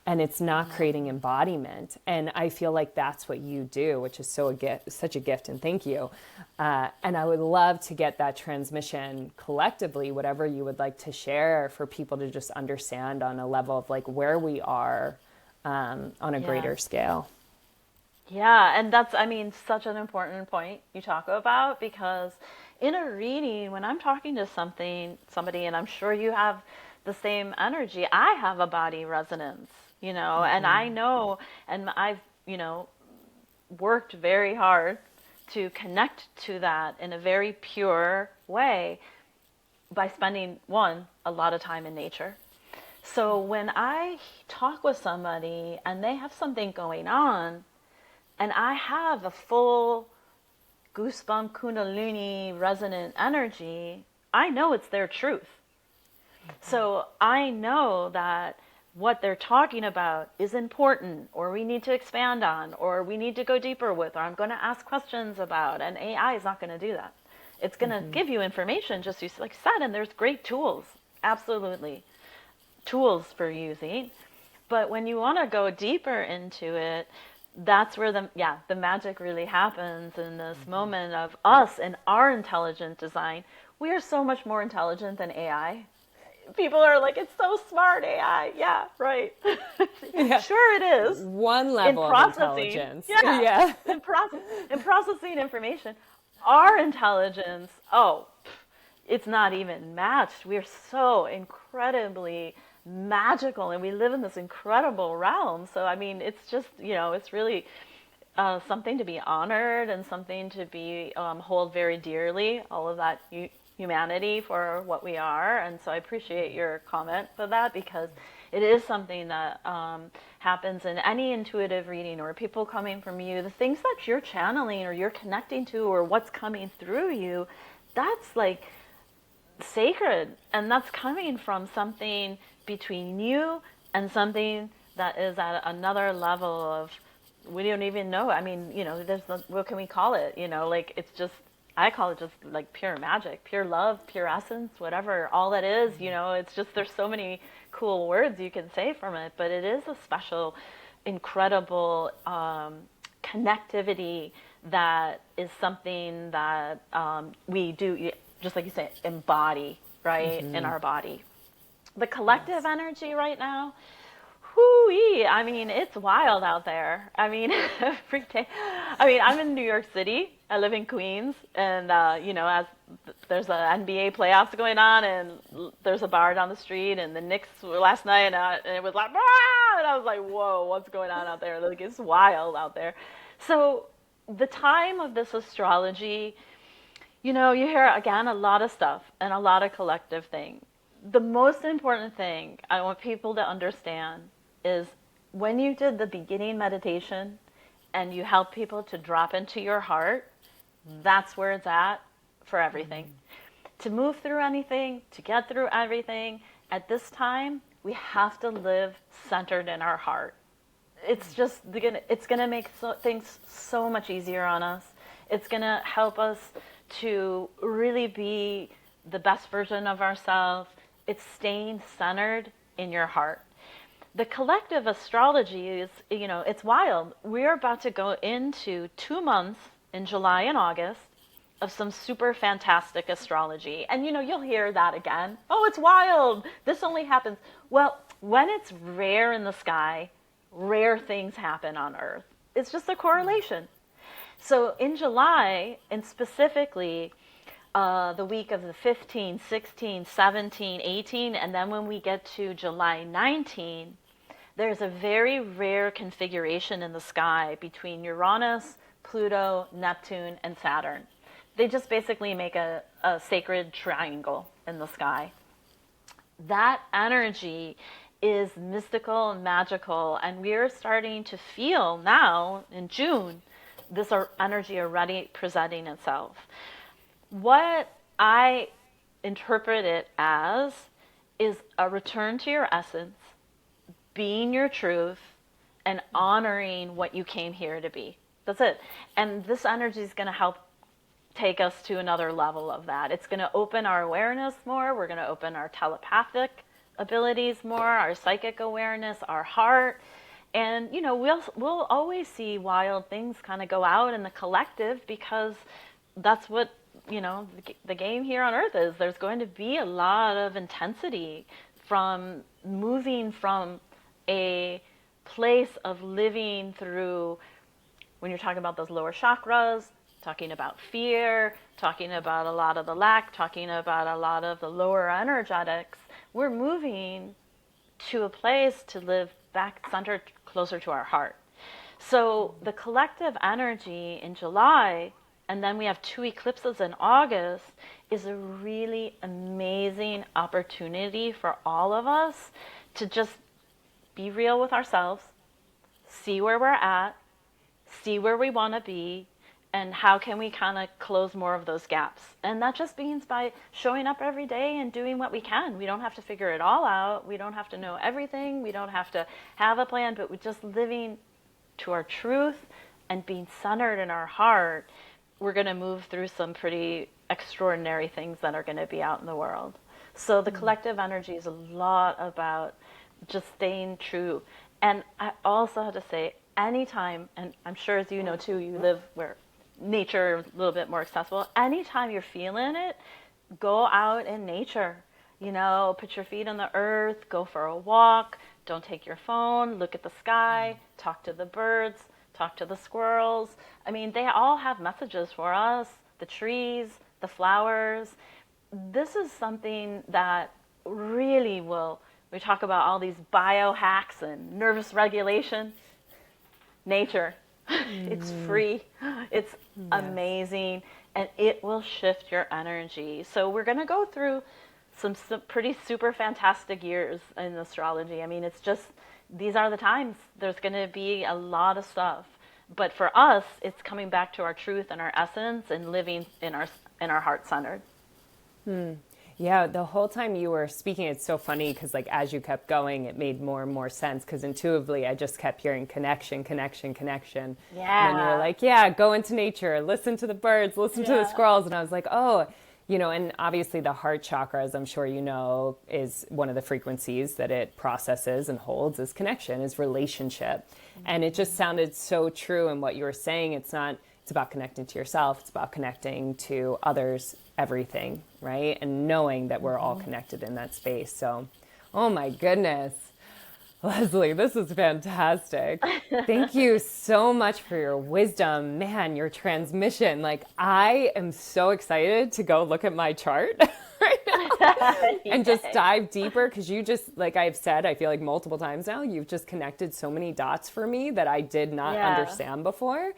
And it's not creating embodiment. And I feel like that's what you do, which is such a gift, and thank you. And I would love to get that transmission collectively, whatever you would like to share, for people to just understand on a level of where we are on a greater scale. Yeah, and that's, such an important point you talk about, because in a reading, when I'm talking to somebody, and I'm sure you have the same energy, I have a body resonance. And I know, and I've, worked very hard to connect to that in a very pure way by spending, a lot of time in nature. So when I talk with somebody and they have something going on, and I have a full goosebump kundalini resonant energy, I know it's their truth. So I know that what they're talking about is important, or we need to expand on, or we need to go deeper with, or I'm going to ask questions about, and AI is not going to do that. It's going to give you information, just like you said, and there's great tools, absolutely, tools for using. But when you want to go deeper into it, that's where the magic really happens, in this moment of us and our intelligent design. We are so much more intelligent than AI. People are like, it's so smart, AI. Yeah, right. Sure it is. One level of intelligence. In processing information, our intelligence, it's not even matched. We're so incredibly magical, and we live in this incredible realm. So, it's just, it's really something to be honored, and something to be hold very dearly, all of that humanity for what we are. And so I appreciate your comment for that, because it is something that happens in any intuitive reading, or people coming from you, the things that you're channeling or you're connecting to, or what's coming through you, that's sacred, and that's coming from something between you and something that is at another level of, we don't even know. What can we call it? It's just, I call it just pure magic, pure love, pure essence, whatever, all that is, it's just, there's so many cool words you can say from it, but it is a special, incredible connectivity that is something that we do, just like you say, embody, right, in our body. The collective energy right now, whoo-wee, it's wild out there. Every day. I'm in New York City. I live in Queens, and as there's an NBA playoffs going on, and there's a bar down the street, and the Knicks were last night, and it was like, ah! And I was like, whoa, what's going on out there? It's wild out there. So the time of this astrology, you hear again a lot of stuff and a lot of collective thing. The most important thing I want people to understand is, when you did the beginning meditation, and you help people to drop into your heart, that's where it's at for everything. To move through anything, to get through everything, at this time, we have to live centered in our heart. It's just it's gonna make things so much easier on us. It's gonna help us to really be the best version of ourselves. It's staying centered in your heart. The collective astrology is, it's wild. We're about to go into 2 months in July and August of some super fantastic astrology. And you'll hear that again. Oh, it's wild. This only happens. Well, when it's rare in the sky, rare things happen on Earth. It's just a correlation. So in July, and specifically the week of the 15, 16, 17, 18, and then when we get to July 19, there's a very rare configuration in the sky between Uranus, Pluto, Neptune, and Saturn. They just basically make a sacred triangle in the sky. That energy is mystical and magical, and we're starting to feel now in June this energy already presenting itself. What I interpret it as is a return to your essence, being your truth, and honoring what you came here to be. That's it. And this energy is going to help take us to another level of that. It's going to open our awareness more. We're going to open our telepathic abilities more, our psychic awareness, our heart. And, we'll always see wild things kind of go out in the collective, because that's what, the game here on Earth is. There's going to be a lot of intensity from moving from a place of living through, when you're talking about those lower chakras, talking about fear, talking about a lot of the lack, talking about a lot of the lower energetics. We're moving to a place to live back centered, closer to our heart. So the collective energy in July, and then we have 2 eclipses in August, is a really amazing opportunity for all of us to just be real with ourselves, see where we're at, see where we want to be, and how can we kind of close more of those gaps. And that just means by showing up every day and doing what we can. We don't have to figure it all out. We don't have to know everything. We don't have to have a plan, but we're just living to our truth and being centered in our heart. We're going to move through some pretty extraordinary things that are going to be out in the world. So the collective energy is a lot about just staying true. And I also have to say, anytime, and I'm sure as you know too, you live where nature is a little bit more accessible. Anytime you're feeling it, go out in nature. Put your feet on the earth, go for a walk, don't take your phone, look at the sky, talk to the birds, talk to the squirrels. I mean, they all have messages for us, the trees, the flowers. This is something that really will, we talk about all these biohacks and nervous regulation. Nature. It's free. It's amazing. And it will shift your energy. So we're going to go through some pretty super fantastic years in astrology. I mean, it's just, these are the times. There's going to be a lot of stuff. But for us, it's coming back to our truth and our essence and living in our heart centered. Yeah, the whole time you were speaking, it's so funny because as you kept going, it made more and more sense, because intuitively I just kept hearing connection, connection, connection. Yeah. And you were like, yeah, go into nature, listen to the birds, listen to the squirrels. And I was like, oh, and obviously the heart chakra, as I'm sure you know, is one of the frequencies that it processes and holds is connection, is relationship. And it just sounded so true in what you were saying. It's about connecting to yourself. It's about connecting to others, everything, right? And knowing that we're all connected in that space. So, oh my goodness. Leslie, this is fantastic. Thank you so much for your wisdom. Man, your transmission. I am so excited to go look at my chart right now and just dive deeper, because you just, like I've said, I feel like multiple times now, you've just connected so many dots for me that I did not understand before.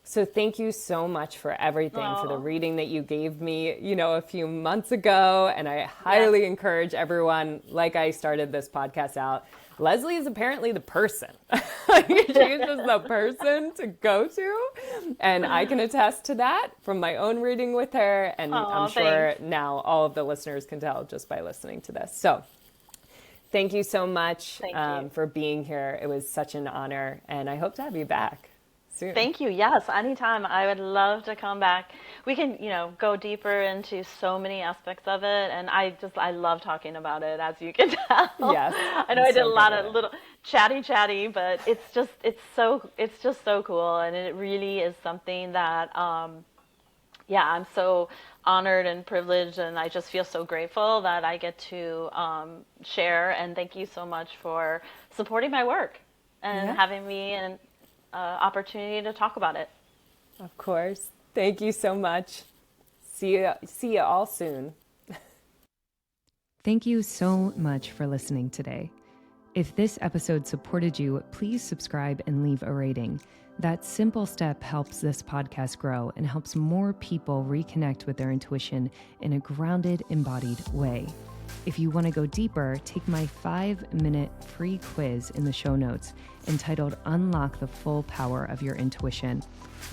So thank you so much for everything, for the Oh, reading that you gave me, a few months ago. And I highly yes. encourage everyone, like I started this podcast out, Leslie is apparently the person. She's just the person to go to. And I can attest to that from my own reading with her. And I'm Oh, thanks. sure now all of the listeners can tell just by listening to this. So thank you so much Thank you. for being here. It was such an honor. And I hope to have you back soon. Thank you. Yes, anytime. I would love to come back. We can, go deeper into so many aspects of it, and I love talking about it, as you can tell. Yes, I know I'm I did a so good lot at of it. little chatty, but it's just so cool, and it really is something that yeah, I'm so honored and privileged, and I just feel so grateful that I get to share. And thank you so much for supporting my work and Yeah, having me an opportunity to talk about it. of course. Thank you so much. See you all soon. Thank you so much for listening today. If this episode supported you, please subscribe and leave a rating. That simple step helps this podcast grow and helps more people reconnect with their intuition in a grounded, embodied way. If you want to go deeper, take my 5-minute free quiz in the show notes entitled Unlock the Full Power of Your Intuition,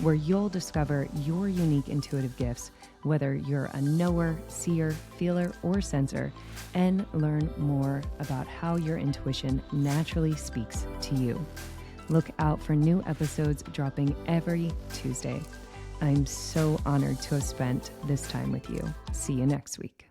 where you'll discover your unique intuitive gifts, whether you're a knower, seer, feeler, or sensor, and learn more about how your intuition naturally speaks to you. Look out for new episodes dropping every Tuesday. I'm so honored to have spent this time with you. See you next week.